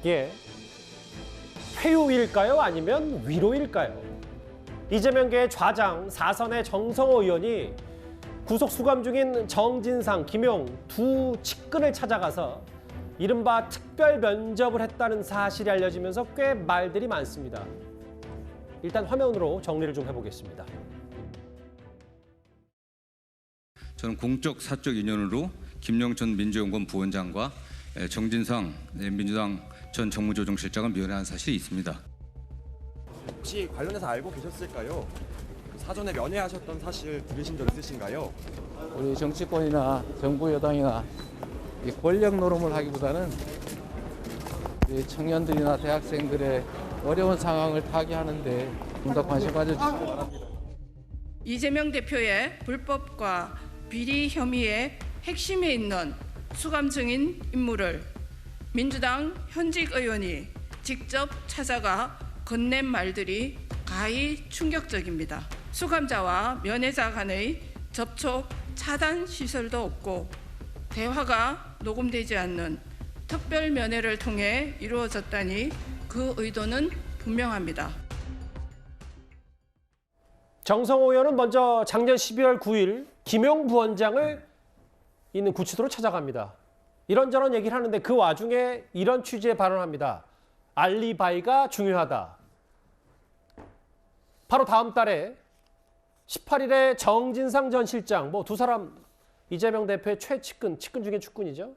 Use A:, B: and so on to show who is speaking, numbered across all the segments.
A: 예, 회유일까요? 아니면 위로일까요? 이재명계의 좌장 4선의 정성호 의원이 구속 수감 중인 정진상, 김용 두 측근을 찾아가서 이른바 특별 면접을 했다는 사실이 알려지면서 꽤 말들이 많습니다. 일단 화면으로 정리를 좀 해보겠습니다.
B: 저는 공적 사적 인연으로 김용 전 민주연구원 부원장과 정진상 민주당 전 정무조정실장을 면회한 사실이 있습니다.
C: 혹시 관련해서 알고 계셨을까요? 사전에 면회하셨던 사실 들으신 적 있으신가요?
D: 우리 정치권이나 정부 여당이나 이 권력 노름을 하기보다는 이 청년들이나 대학생들의 어려운 상황을 타개하는데 좀 더 관심 가져주시기 바랍니다.
E: 이재명 대표의 불법과 비리 혐의의 핵심에 있는 수감 중인 인물을 민주당 현직 의원이 직접 찾아가 건넨 말들이 가히 충격적입니다. 수감자와 면회자 간의 접촉 차단 시설도 없고 대화가 녹음되지 않는 특별 면회를 통해 이루어졌다니 그 의도는 분명합니다.
A: 정성호 의원은 먼저 작년 12월 9일 김용 부원장을 있는 구치소로 찾아갑니다. 이런저런 얘기를 하는데 그 와중에 이런 취지의 발언을 합니다. 알리바이가 중요하다. 바로 다음 달에 18일에 정진상 전 실장, 두 사람 이재명 대표의 측근 중에 측근이죠.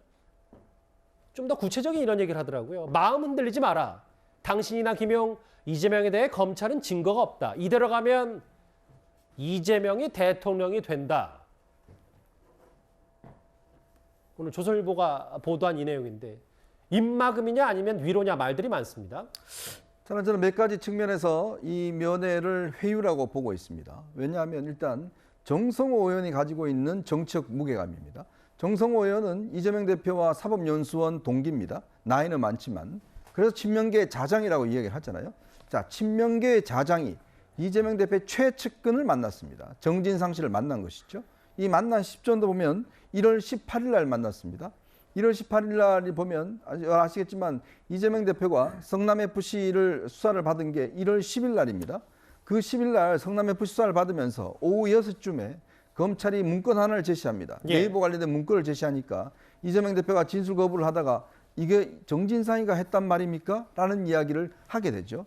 A: 좀 더 구체적인 이런 얘기를 하더라고요. 마음 흔들리지 마라. 당신이나 김용, 이재명에 대해 검찰은 증거가 없다. 이대로 가면 이재명이 대통령이 된다. 오늘 조선일보가 보도한 이 내용인데 입막음이냐 아니면 위로냐 말들이 많습니다.
F: 저는 몇 가지 측면에서 이 면회를 회유라고 보고 있습니다. 왜냐하면 일단 정성호 의원이 가지고 있는 정치적 무게감입니다. 정성호 의원은 이재명 대표와 사법연수원 동기입니다. 나이는 많지만. 그래서 친명계 자장이라고 이야기를 하잖아요. 자, 친명계 자장이 이재명 대표의 최측근을 만났습니다. 정진상 씨를 만난 것이죠. 이 만난 시점도 보면 1월 18일 날 만났습니다. 1월 18일 날 보면 아시겠지만 이재명 대표가 성남FC를 수사를 받은 게 1월 10일 날입니다. 그 10일 날 성남FC 수사를 받으면서 오후 6시쯤에 검찰이 문건 하나를 제시합니다. 네이버 관련된 문건을 제시하니까 이재명 대표가 진술 거부를 하다가 이게 정진상이가 했단 말입니까? 라는 이야기를 하게 되죠.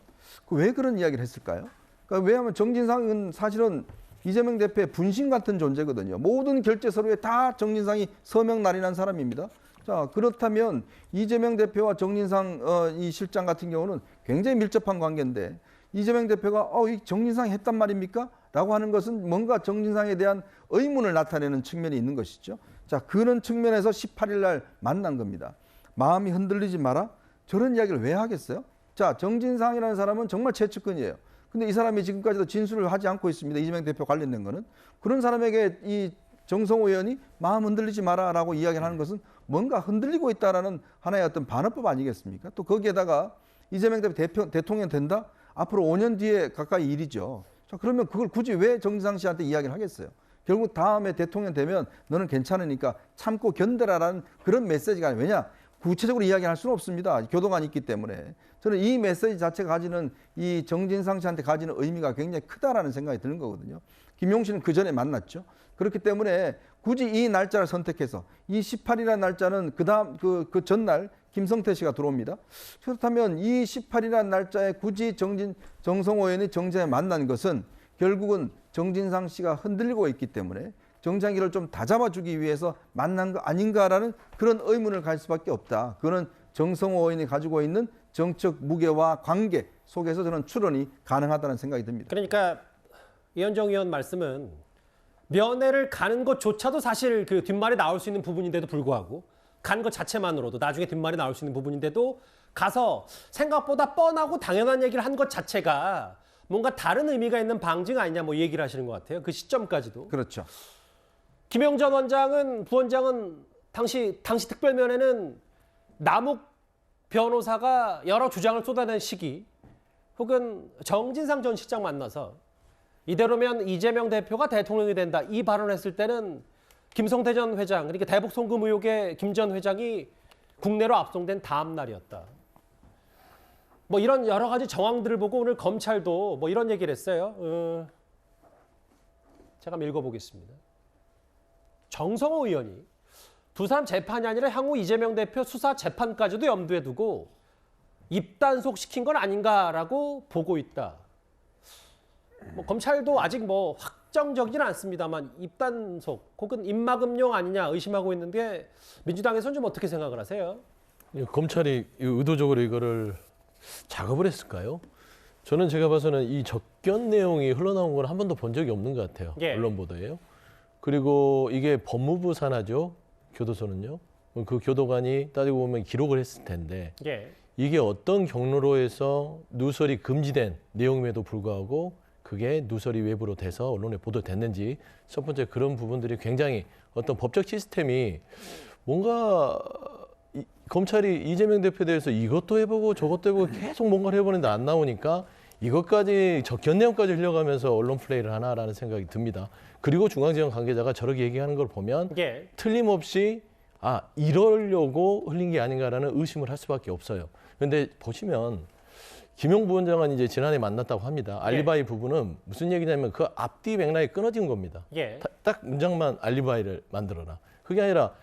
F: 왜 그런 이야기를 했을까요? 그러니까 왜냐하면 정진상은 사실은 이재명 대표의 분신 같은 존재거든요. 모든 결제 서류에 다 정진상이 서명 날인한 사람입니다. 자, 그렇다면 이재명 대표와 정진상 이 실장 같은 경우는 굉장히 밀접한 관계인데 이재명 대표가 이 정진상이 했단 말입니까? 라고 하는 것은 뭔가 정진상에 대한 의문을 나타내는 측면이 있는 것이죠. 자, 그런 측면에서 18일 날 만난 겁니다. 마음이 흔들리지 마라? 저런 이야기를 왜 하겠어요? 자, 정진상이라는 사람은 정말 최측근이에요. 근데 이 사람이 지금까지도 진술을 하지 않고 있습니다. 이재명 대표 관련된 거는. 그런 사람에게 이 정성호 의원이 마음 흔들리지 마라라고 이야기를 하는 것은 뭔가 흔들리고 있다라는 하나의 어떤 반어법 아니겠습니까? 또 거기에다가 이재명 대표 대통령 된다? 앞으로 5년 뒤에 가까이 일이죠. 자, 그러면 그걸 굳이 왜 정진상 씨한테 이야기를 하겠어요? 결국 다음에 대통령 되면 너는 괜찮으니까 참고 견뎌라라는 그런 메시지가 아니에요. 왜냐? 구체적으로 이야기할 수는 없습니다. 교도관이 있기 때문에. 저는 이 메시지 자체가 가지는 이 정진상 씨한테 가지는 의미가 굉장히 크다라는 생각이 드는 거거든요. 김용 씨는 그 전에 만났죠. 그렇기 때문에 굳이 이 날짜를 선택해서 이 18일이라는 날짜는 그 전날 김성태 씨가 들어옵니다. 그렇다면 이 18일이라는 날짜에 굳이 정성호 의원이 정진상에 만난 것은 결국은 정진상 씨가 흔들리고 있기 때문에 정상기를 좀 다잡아주기 위해서 만난 거 아닌가라는 그런 의문을 갈 수밖에 없다. 그거는 정성호 의원이 가지고 있는 정책 무게와 관계 속에서 저는 추론이 가능하다는 생각이 듭니다.
A: 그러니까 이현정 의원 말씀은 면회를 가는 것조차도 사실 그 뒷말이 나올 수 있는 부분인데도 불구하고 간 것 자체만으로도 나중에 뒷말이 나올 수 있는 부분인데도 가서 생각보다 뻔하고 당연한 얘기를 한 것 자체가 뭔가 다른 의미가 있는 방증 아니냐 이 얘기를 하시는 것 같아요. 그 시점까지도.
F: 그렇죠.
A: 김용 전 부원장은 당시 특별면회는 남욱 변호사가 여러 주장을 쏟아낸 시기 혹은 정진상 전 실장 만나서 이대로면 이재명 대표가 대통령이 된다 이 발언을 했을 때는 김성태 전 회장 그러니까 대북 송금 의혹의 김 전 회장이 국내로 압송된 다음 날이었다. 뭐 이런 여러 가지 정황들을 보고 오늘 검찰도 뭐 이런 얘기를 했어요. 제가 한번 읽어보겠습니다. 정성호 의원이 두 사람 재판이 아니라 향후 이재명 대표 수사 재판까지도 염두에 두고 입단속 시킨 건 아닌가라고 보고 있다. 뭐 검찰도 아직 뭐 확정적이지는 않습니다만 입단속 혹은 입막음용 아니냐 의심하고 있는데 민주당에서는 좀 어떻게 생각을 하세요?
G: 검찰이 의도적으로 이거를 작업을 했을까요? 저는 제가 봐서는 이 접견 내용이 흘러나온 걸 한 번도 본 적이 없는 것 같아요.
A: 예.
G: 언론 보도에요. 그리고 이게 법무부 산하죠. 교도소는요. 그 교도관이 따지고 보면 기록을 했을 텐데
A: 예.
G: 이게 어떤 경로로 해서 누설이 금지된 내용임에도 불구하고 그게 누설이 외부로 돼서 언론에 보도됐는지 첫 번째 그런 부분들이 굉장히 어떤 법적 시스템이 뭔가 검찰이 이재명 대표에 대해서 이것도 해보고 저것도 해보고 계속 뭔가를 해보는데 안 나오니까 이것까지 접견 내용까지 흘려가면서 언론 플레이를 하나라는 생각이 듭니다. 그리고 중앙지검 관계자가 저렇게 얘기하는 걸 보면
A: 예.
G: 틀림없이 이러려고 흘린 게 아닌가라는 의심을 할 수밖에 없어요. 그런데 보시면 김용 부원장은 이제 지난해 만났다고 합니다. 알리바이 부분은 무슨 얘기냐면 그 앞뒤 맥락이 끊어진 겁니다.
A: 예.
G: 딱 문장만 알리바이를 만들어라. 그게 아니라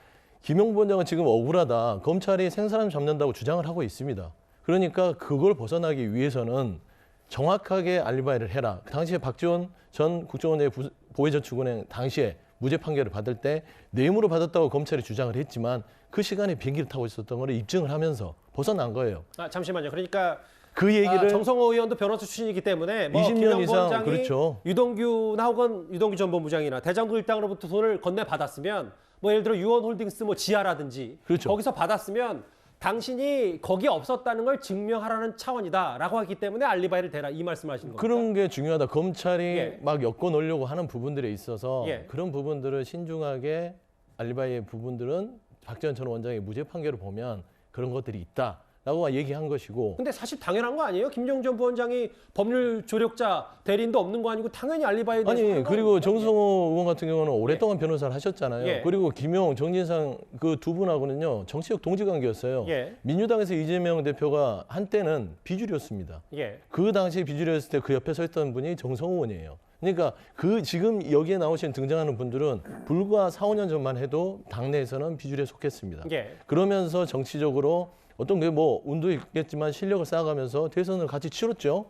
G: 김용 부원장은 지금 억울하다. 검찰이 생사람 잡는다고 주장을 하고 있습니다. 그러니까 그걸 벗어나기 위해서는 정확하게 알리바이를 해라. 당시에 박지원 전 국정원의 보혜저축은행 당시에 무죄 판결을 받을 때 뇌물을 받았다고 검찰이 주장을 했지만 그 시간에 비행기를 타고 있었던 걸 입증을 하면서 벗어난 거예요.
A: 잠시만요. 그러니까
G: 그 얘기를
A: 정성호 의원도 변호사 출신이기 때문에 뭐
G: 20년
A: 김영
G: 이상
A: 부원장이
G: 그렇죠.
A: 유동규나 혹은 유동규 전 본부장이나 대장동 일당으로부터 돈을 건네 받았으면 뭐 예를 들어 유원홀딩스 뭐 지하라든지
G: 그렇죠.
A: 거기서 받았으면 당신이 거기 없었다는 걸 증명하라는 차원이다라고 하기 때문에 알리바이를 대라 이 말씀하시는 겁니까?
G: 그런 게 중요하다. 검찰이
A: 예.
G: 막 엮어 놓으려고 하는 부분들에 있어서
A: 예.
G: 그런 부분들을 신중하게 알리바이의 부분들은 박지원 전 원장의 무죄 판결을 보면 그런 것들이 있다라고 얘기한 것이고
A: 근데 사실 당연한 거 아니에요? 김용 전 부원장이 법률 조력자 대리인도 없는 거 아니고 당연히 알리바이에 대해서
G: 아니
A: 하는 거
G: 그리고
A: 아닙니까?
G: 정성호 의원 같은 경우는 오랫동안 변호사를 하셨잖아요.
A: 예.
G: 그리고 김용, 정진상 그 두 분하고는요 정치적 동지관계였어요.
A: 예.
G: 민주당에서 이재명 대표가 한때는 비주류였습니다.
A: 예.
G: 그 당시에 비주류였을 때 그 옆에 서 있던 분이 정성호 의원이에요. 그러니까 그 지금 여기에 나오신 등장하는 분들은 불과 4, 5년 전만 해도 당내에서는 비주류에 속했습니다.
A: 예.
G: 그러면서 정치적으로 어떤 게 뭐 운도 있겠지만 실력을 쌓아가면서 대선을 같이 치렀죠.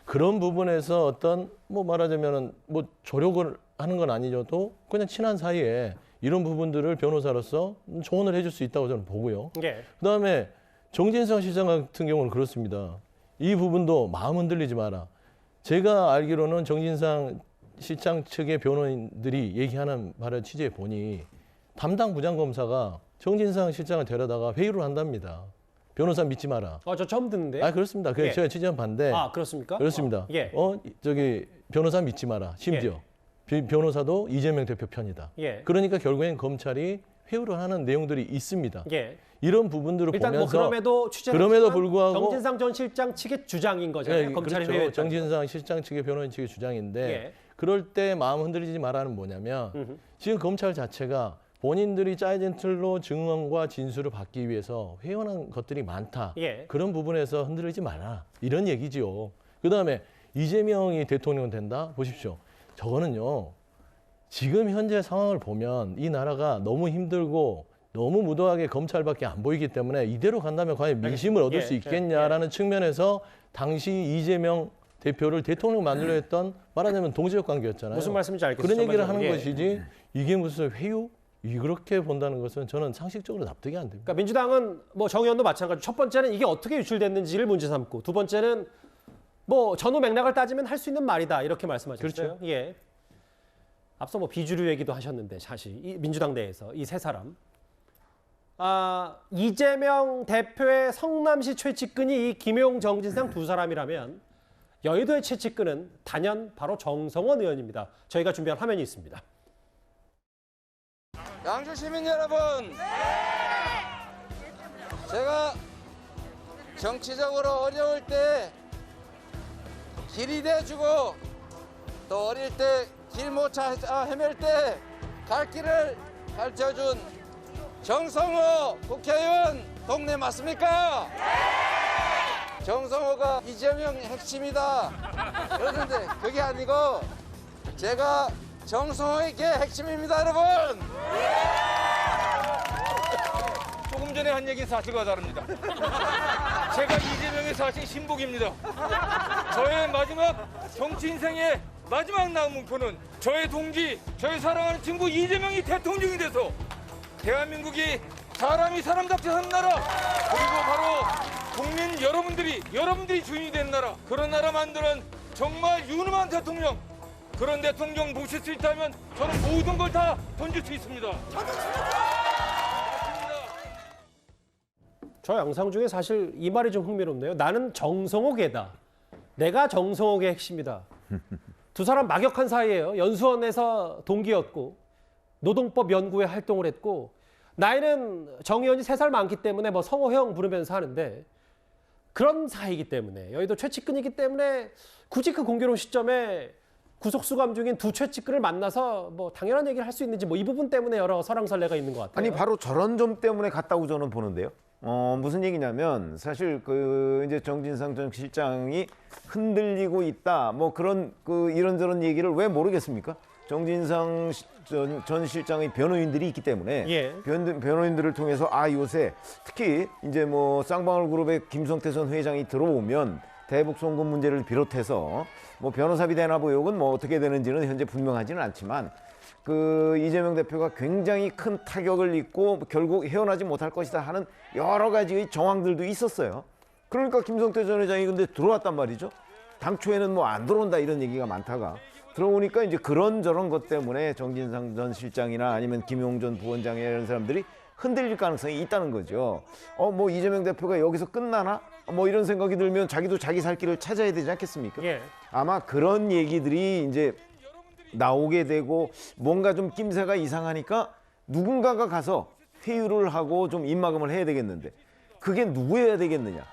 G: 그런 부분에서 어떤 뭐 말하자면은 뭐 조력을 하는 건 아니어도 그냥 친한 사이에 이런 부분들을 변호사로서 조언을 해줄 수 있다고 저는 보고요.
A: 예.
G: 그다음에 정진상 시장 같은 경우는 그렇습니다. 이 부분도 마음 흔들리지 마라. 제가 알기로는 정진상 시장 측의 변호인들이 얘기하는 바를 취재해 보니 담당 부장검사가 정진상 실장을 데려다가 회의를 한답니다. 변호사 믿지 마라.
A: 저 처음 듣는데요.
G: 그렇습니다. 그
A: 예.
G: 제가 취재한 반대.
A: 그렇습니까?
G: 그렇습니다.
A: 예.
G: 저기 변호사 믿지 마라. 심지어 변호사도 이재명 대표 편이다.
A: 예.
G: 그러니까 결국엔 검찰이 회유를 하는 내용들이 있습니다.
A: 예.
G: 이런 부분들을
A: 일단
G: 보면서
A: 뭐 그럼에도
G: 그럼에도 불구하고
A: 정진상 전 실장 측의 주장인 거잖아요.
G: 예,
A: 검찰이
G: 그렇죠.
A: 회유했다는
G: 정진상 실장 측의 변호인 측의 주장인데
A: 예.
G: 그럴 때 마음 흔들리지 마라는 뭐냐면 지금 검찰 자체가 본인들이 짜여진 틀로 증언과 진술을 받기 위해서 회원한 것들이 많다.
A: 예.
G: 그런 부분에서 흔들리지 마라. 이런 얘기지요. 그다음에 이재명이 대통령 된다? 보십시오. 저거는요. 지금 현재 상황을 보면 이 나라가 너무 힘들고 너무 무도하게 검찰밖에 안 보이기 때문에 이대로 간다면 과연 민심을 얻을
A: 예,
G: 수 있겠냐라는 측면에서 당시 이재명 대표를 대통령 만들려 했던 말하자면 동지적 관계였잖아요.
A: 무슨 말씀인지 알겠어요.
G: 그런 얘기를 하는
A: 예.
G: 것이지 이게 무슨 회유? 그렇게 본다는 것은 저는 상식적으로 납득이 안 됩니다.
A: 그러니까 민주당은 뭐 정 의원도 마찬가지로 첫 번째는 이게 어떻게 유출됐는지를 문제 삼고 두 번째는 뭐 전후 맥락을 따지면 할 수 있는 말이다 이렇게 말씀하셨어요.
G: 그렇죠.
A: 예. 앞서 뭐 비주류 얘기도 하셨는데 사실 이 민주당 내에서 이 세 사람 이재명 대표의 성남시 최측근이 이 김용, 정진상 두 사람이라면 여의도의 최측근은 단연 바로 정성원 의원입니다. 저희가 준비한 화면이 있습니다.
H: 양주 시민 여러분, 제가 정치적으로 어려울 때 길이 돼주고 또 어릴 때 길 못 헤맬 때 갈 길을 가르쳐준 정성호 국회의원 동네 맞습니까? 정성호가 이재명 핵심이다. 그러는데 그게 아니고 제가 정성호에게 핵심입니다, 여러분.
I: 조금 전에 한 얘기는 사실과 다릅니다. 제가 이재명의 사실 신복입니다. 저의 마지막 정치 인생의 마지막 남은 목표는 저의 동지, 저의 사랑하는 친구 이재명이 대통령이 돼서 대한민국이 사람이 사람답게 사는 나라, 그리고 바로 국민 여러분들이 주인이 되는 나라, 그런 나라 만드는 정말 유능한 대통령, 그런 대통령 모실 수 있다면 저는 모든 걸 다 던질 수 있습니다.
A: 저 영상 중에 사실 이 말이 좀 흥미롭네요. 나는 정성호계다. 내가 정성호계 핵심이다. 두 사람 막역한 사이예요. 연수원에서 동기였고 노동법 연구에 활동을 했고 나이는 정 의원이 3살 많기 때문에 뭐 성호형 부르면서 하는데 그런 사이이기 때문에 여의도 최측근이기 때문에 굳이 그 공교로운 시점에 구속수감 중인 두 최측근을 만나서 뭐 당연한 얘기를 할 수 있는지 뭐 이 부분 때문에 여러 설왕설래가 있는 것 같아요.
J: 아니 바로 저런 점 때문에 갔다고 저는 보는데요. 무슨 얘기냐면 사실 그 이제 정진상 전 실장이 흔들리고 있다 뭐 그런 그 이런저런 얘기를 왜 모르겠습니까? 정진상 전 실장의 변호인들이 있기 때문에
A: 예.
J: 변호인들을 통해서 아 요새 특히 이제 뭐 쌍방울 그룹의 김성태 전 회장이 들어오면 대북 송금 문제를 비롯해서 뭐 변호사비 대납 의혹은 뭐 어떻게 되는지는 현재 분명하지는 않지만 그 이재명 대표가 굉장히 큰 타격을 입고 결국 헤어나지 못할 것이다 하는 여러 가지의 정황들도 있었어요. 그러니까 김성태 전 회장이 근데 들어왔단 말이죠. 당초에는 뭐 안 들어온다 이런 얘기가 많다가 들어오니까 이제 그런저런 것 때문에 정진상 전 실장이나 아니면 김용 전 부원장이나 이런 사람들이 흔들릴 가능성이 있다는 거죠. 뭐 이재명 대표가 여기서 끝나나? 뭐 이런 생각이 들면 자기도 자기 살 길을 찾아야 되지 않겠습니까?
A: 예.
J: 아마 그런 얘기들이 이제 나오게 되고 뭔가 좀 낌새가 이상하니까 누군가가 가서 회유를 하고 좀 입막음을 해야 되겠는데 그게 누구여야 되겠느냐?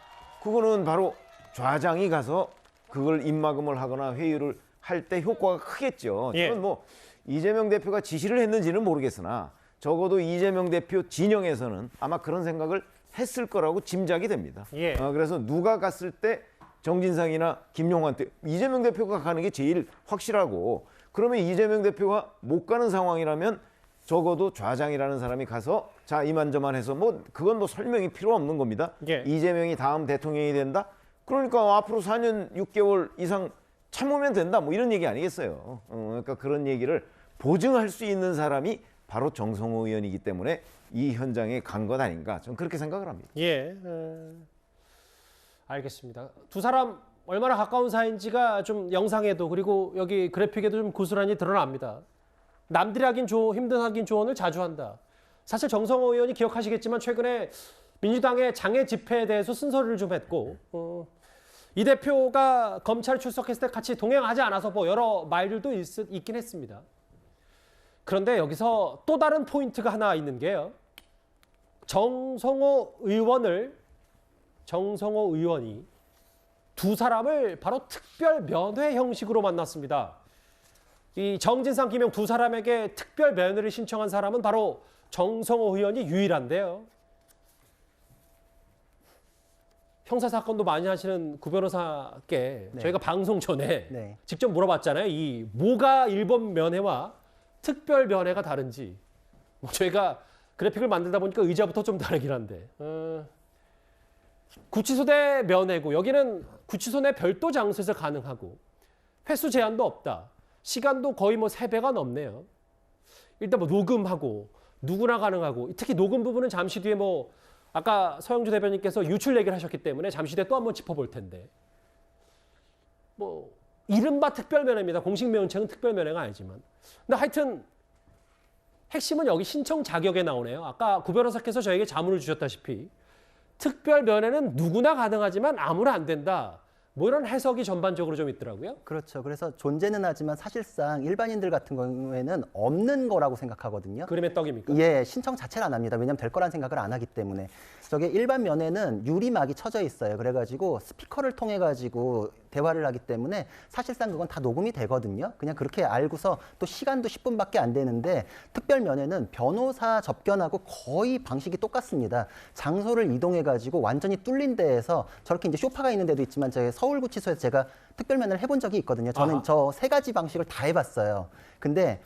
J: 그거는 바로 좌장이 가서 그걸 입막음을 하거나 회유를 할 때 효과가 크겠죠.
A: 예.
J: 저는 뭐 이재명 대표가 지시를 했는지는 모르겠으나 적어도 이재명 대표 진영에서는 아마 그런 생각을 했을 거라고 짐작이 됩니다.
A: 예.
J: 그래서 누가 갔을 때 정진상이나 김용환한테 이재명 대표가 가는 게 제일 확실하고 그러면 이재명 대표가 못 가는 상황이라면 적어도 좌장이라는 사람이 가서 자 이만저만 해서 뭐 그건 뭐 설명이 필요 없는 겁니다.
A: 예.
J: 이재명이 다음 대통령이 된다? 그러니까 앞으로 4년 6개월 이상 참으면 된다 뭐 이런 얘기 아니겠어요. 그러니까 그런 얘기를 보증할 수 있는 사람이 바로 정성호 의원이기 때문에 이 현장에 간 것 아닌가 저는 그렇게 생각을 합니다.
A: 예. 알겠습니다. 두 사람 얼마나 가까운 사이인지가 좀 영상에도 그리고 여기 그래픽에도 좀 고스란히 드러납니다. 남들이 하긴 힘든 하긴 조언을 자주 한다. 사실 정성호 의원이 기억하시겠지만 최근에 민주당의 장애 집회에 대해서 쓴소리를 좀 했고 이 대표가 검찰 출석했을 때 같이 동행하지 않아서 뭐 여러 말들도 있긴 했습니다. 그런데 여기서 또 다른 포인트가 하나 있는 게요. 정성호 의원이 두 사람을 바로 특별 면회 형식으로 만났습니다. 이 정진상, 김용 두 사람에게 특별 면회를 신청한 사람은 바로 정성호 의원이 유일한데요. 형사사건도 많이 하시는 구 변호사께
K: 네.
A: 저희가 방송 전에
K: 네.
A: 직접 물어봤잖아요. 이 뭐가 일본 면회와 특별 면회가 다른지. 저희가 그래픽을 만들다 보니까 의자부터 좀 다르긴 한데. 구치소 대 면회고 여기는 구치소 내 별도 장소에서 가능하고 횟수 제한도 없다. 시간도 거의 뭐 3배가 넘네요. 일단 뭐 녹음하고 누구나 가능하고 특히 녹음 부분은 잠시 뒤에 뭐 아까 서영주 대변인께서 유출 얘기를 하셨기 때문에 잠시 뒤에 또 한번 짚어볼 텐데 뭐 이른바 특별면회입니다. 공식 명칭은 특별면회가 아니지만 근데 하여튼 핵심은 여기 신청 자격에 나오네요. 아까 구 변호사께서 저에게 자문을 주셨다시피 특별면회는 누구나 가능하지만 아무나 안 된다. 뭐 이런 해석이 전반적으로 좀 있더라고요.
K: 그렇죠. 그래서 존재는 하지만 사실상 일반인들 같은 경우에는 없는 거라고 생각하거든요.
A: 그림의 떡입니까?
K: 예, 신청 자체를 안 합니다. 왜냐하면 될 거란 생각을 안 하기 때문에. 저게 일반 면에는 유리막이 쳐져 있어요. 그래가지고 스피커를 통해 가지고 대화를 하기 때문에 사실상 그건 다 녹음이 되거든요. 그냥 그렇게 알고서 또 시간도 10분밖에 안 되는데 특별 면회는 변호사 접견하고 거의 방식이 똑같습니다. 장소를 이동해 가지고 완전히 뚫린 데에서 저렇게 이제 소파가 있는 데도 있지만 저희 서울구치소에서 제가 특별 면회를 해본 적이 있거든요. 저는 저 세 가지 방식을 다 해봤어요. 근데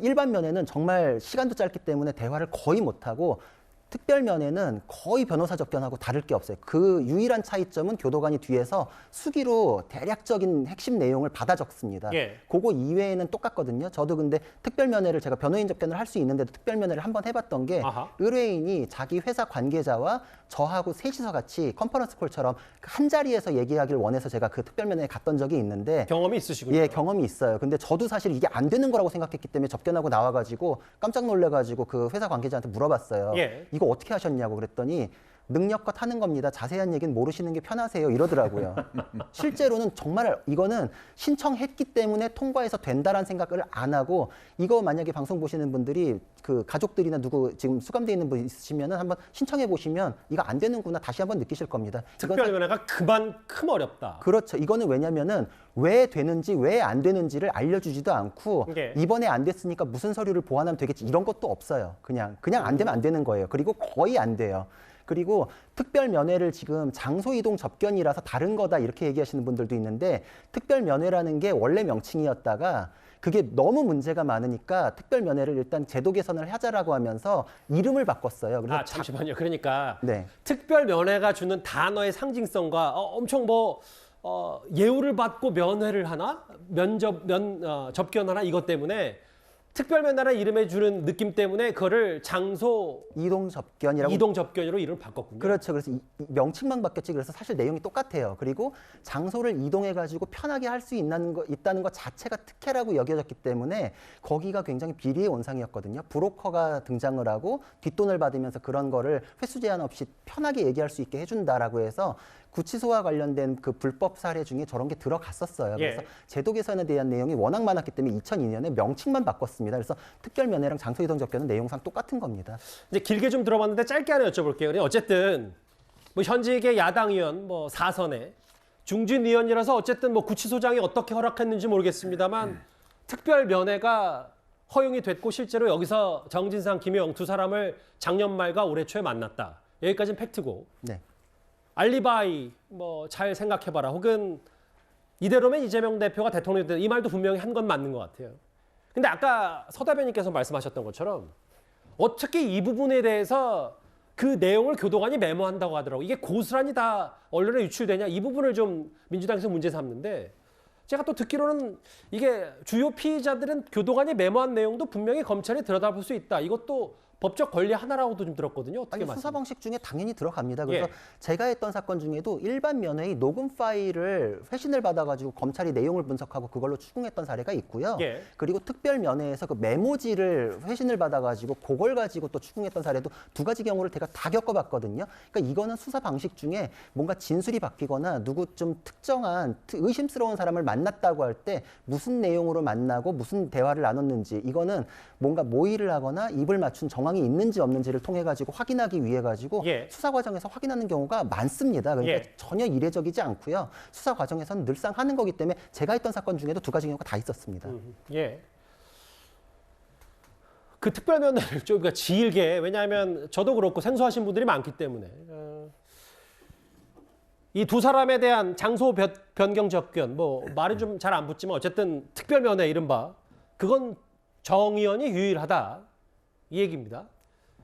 K: 일반 면회는 정말 시간도 짧기 때문에 대화를 거의 못하고 특별 면회는 거의 변호사 접견하고 다를 게 없어요. 그 유일한 차이점은 교도관이 뒤에서 수기로 대략적인 핵심 내용을 받아 적습니다.
A: 예.
K: 그거 이외에는 똑같거든요. 저도 근데 특별 면회를 제가 변호인 접견을 할 수 있는데도 특별 면회를 한번 해봤던 게 의뢰인이 자기 회사 관계자와 저하고 셋이서 같이 컨퍼런스 콜처럼 한 자리에서 얘기하기를 원해서 제가 그 특별 면회에 갔던 적이 있는데
A: 경험이 있으시군요.
K: 예, 경험이 있어요. 근데 저도 사실 이게 안 되는 거라고 생각했기 때문에 접견하고 나와가지고 깜짝 놀래가지고 그 회사 관계자한테 물어봤어요.
A: 예.
K: 이거 어떻게 하셨냐고 그랬더니 능력껏 하는 겁니다. 자세한 얘기는 모르시는 게 편하세요. 이러더라고요. 실제로는 정말 이거는 신청했기 때문에 통과해서 된다라는 생각을 안 하고 이거 만약에 방송 보시는 분들이 그 가족들이나 누구 지금 수감돼 있는 분 있으시면은 한번 신청해 보시면 이거 안 되는구나 다시 한번 느끼실 겁니다.
A: 특별 면회가 그만큼 어렵다.
K: 그렇죠. 이거는 왜냐면은 왜 되는지 왜 안 되는지를 알려주지도 않고
A: 예.
K: 이번에 안 됐으니까 무슨 서류를 보완하면 되겠지 이런 것도 없어요. 그냥 안 되면 안 되는 거예요. 그리고 거의 안 돼요. 그리고 특별 면회를 지금 장소 이동 접견이라서 다른 거다 이렇게 얘기하시는 분들도 있는데 특별 면회라는 게 원래 명칭이었다가 그게 너무 문제가 많으니까 특별 면회를 일단 제도 개선을 하자라고 하면서 이름을 바꿨어요. 그래서
A: 잠시만요. 그러니까
K: 네.
A: 특별 면회가 주는 단어의 상징성과 엄청 예우를 받고 면회를 하나 접견하나 이것 때문에 특별 면회라는 이름에 주는 느낌 때문에 그거를 장소
K: 이동 접견이라고
A: 이동 접견으로 이름을 바꿨군요.
K: 그렇죠. 그래서 이 명칭만 바뀌었지. 그래서 사실 내용이 똑같아요. 그리고 장소를 이동해 가지고 편하게 할 수 있다는 것 자체가 특혜라고 여겨졌기 때문에 거기가 굉장히 비리의 온상이었거든요. 브로커가 등장을 하고 뒷돈을 받으면서 그런 거를 횟수 제한 없이 편하게 얘기할 수 있게 해준다라고 해서 구치소와 관련된 그 불법 사례 중에 저런 게 들어갔었어요. 그래서 제도 개선에 대한 내용이 워낙 많았기 때문에 2002년에 명칭만 바꿨습니다. 그래서 특별 면회랑 장소 이동 접견은 내용상 똑같은 겁니다.
A: 이제 길게 좀 들어봤는데 짧게 하나 여쭤볼게요. 어쨌든 현직의 야당 의원 4선에 중진 의원이라서 어쨌든 구치소장이 어떻게 허락했는지 모르겠습니다만 특별 면회가 허용이 됐고 실제로 여기서 정진상, 김영 두 사람을 작년 말과 올해 초에 만났다. 여기까지는 팩트고.
K: 네.
A: 알리바이 잘 생각해봐라. 혹은 이대로면 이재명 대표가 대통령이 된다. 이 말도 분명히 한 건 맞는 것 같아요. 근데 아까 서 대변인께서 말씀하셨던 것처럼 어떻게 이 부분에 대해서 그 내용을 교도관이 메모한다고 하더라고요. 이게 고스란히 다 언론에 유출되냐 이 부분을 좀 민주당에서 문제 삼는데 제가 또 듣기로는 이게 주요 피의자들은 교도관이 메모한 내용도 분명히 검찰이 들여다볼 수 있다. 이것도 법적 권리 하나라고도 좀 들었거든요. 어떻게
K: 아니, 수사 방식 중에 당연히 들어갑니다. 그래서
A: 예.
K: 제가 했던 사건 중에도 일반 면회의 녹음 파일을 회신을 받아가지고 검찰이 내용을 분석하고 그걸로 추궁했던 사례가 있고요.
A: 예.
K: 그리고 특별 면회에서 그 메모지를 회신을 받아가지고 그걸 가지고 또 추궁했던 사례도 두 가지 경우를 제가 다 겪어봤거든요. 그러니까 이거는 수사 방식 중에 뭔가 진술이 바뀌거나 누구 좀 특정한 의심스러운 사람을 만났다고 할 때 무슨 내용으로 만나고 무슨 대화를 나눴는지 이거는 뭔가 모의를 하거나 입을 맞춘 정황이 있는지 없는지를 통해 가지고 확인하기 위해 가지고
A: 예.
K: 수사 과정에서 확인하는 경우가 많습니다. 그러니까
A: 예.
K: 전혀 이례적이지 않고요. 수사 과정에서는 늘상 하는 거기 때문에 제가 했던 사건 중에도 두 가지 경우가 다 있었습니다.
A: 예. 그 특별 면회를 좀 길게 왜냐하면 저도 그렇고 생소하신 분들이 많기 때문에 이 두 사람에 대한 장소 변경 접견 말이 좀 잘 안 붙지만 어쨌든 특별 면회 이른바 그건 정 의원이 유일하다 이 얘기입니다.